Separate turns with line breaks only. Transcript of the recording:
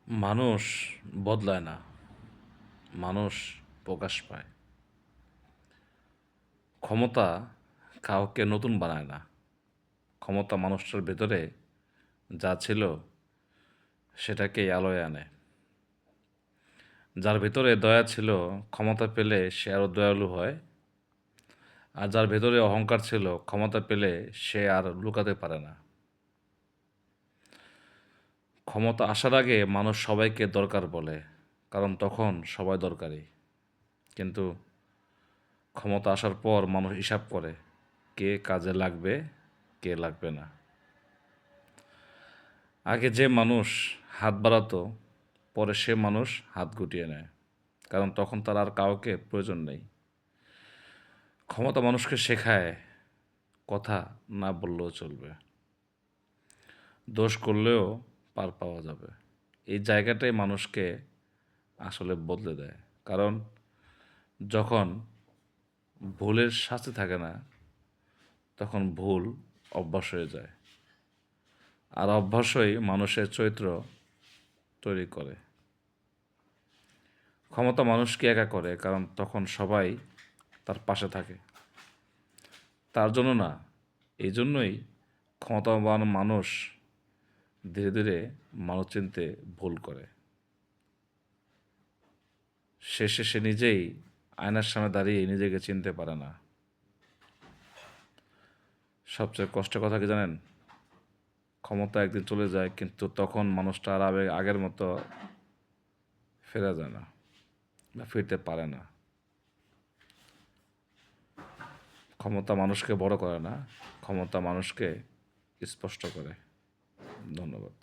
মানুষ বদলায় না, মানুষ প্রকাশ পায়। ক্ষমতা কাউকে নতুন বানায় না। ক্ষমতা মানুষটার ভেতরে যা ছিল সেটাকেই আলোয় আনে। যার ভেতরে দয়া ছিল, ক্ষমতা পেলে সে আরও দয়ালু হয়। আর যার ভেতরে অহংকার ছিল, ক্ষমতা পেলে সে আর লুকাতে পারে না। ক্ষমতা আসার আগে মানুষ সবাইকে দরকার বলে, কারণ তখন সবাই দরকারি। কিন্তু ক্ষমতা আসার পর মানুষ হিসাব করে কে কাজে লাগবে, কে লাগবে না। আগে যে মানুষ হাত বাড়াতো, পরে সে মানুষ হাত গুটিয়ে নেয়, কারণ তখন তার আর কাউকে প্রয়োজন নেই। ক্ষমতা মানুষকে শেখায় কথা না বললেও চলবে, দোষ করলেও পার পাওয়া যাবে। এই জায়গাটাই মানুষকে আসলে বদলে দেয়, কারণ যখন ভুলের শাস্তি থাকে না, তখন ভুল অভ্যাস হয়ে যায়। আর অভ্যাসই মানুষের চরিত্র তৈরি করে। ক্ষমতা মানুষকে একা করে, কারণ তখন সবাই তার পাশে থাকে। তার জন্য না, এই জন্যই ক্ষমতাবান মানুষ ধীরে ধীরে মানুষ চিনতে ভুল করে। শেষে সে নিজেই আয়নার সামনে দাঁড়িয়ে নিজেকে চিনতে পারে না। সবচেয়ে কষ্টের কথা কি জানেন? ক্ষমতা একদিন চলে যায়, কিন্তু তখন মানুষটা আর আগের মতো ফেরা যায় না, বা ফিরতে পারে না। ক্ষমতা মানুষকে বড় করে না, ক্ষমতা মানুষকে স্পষ্ট করে। ধন্যবাদ।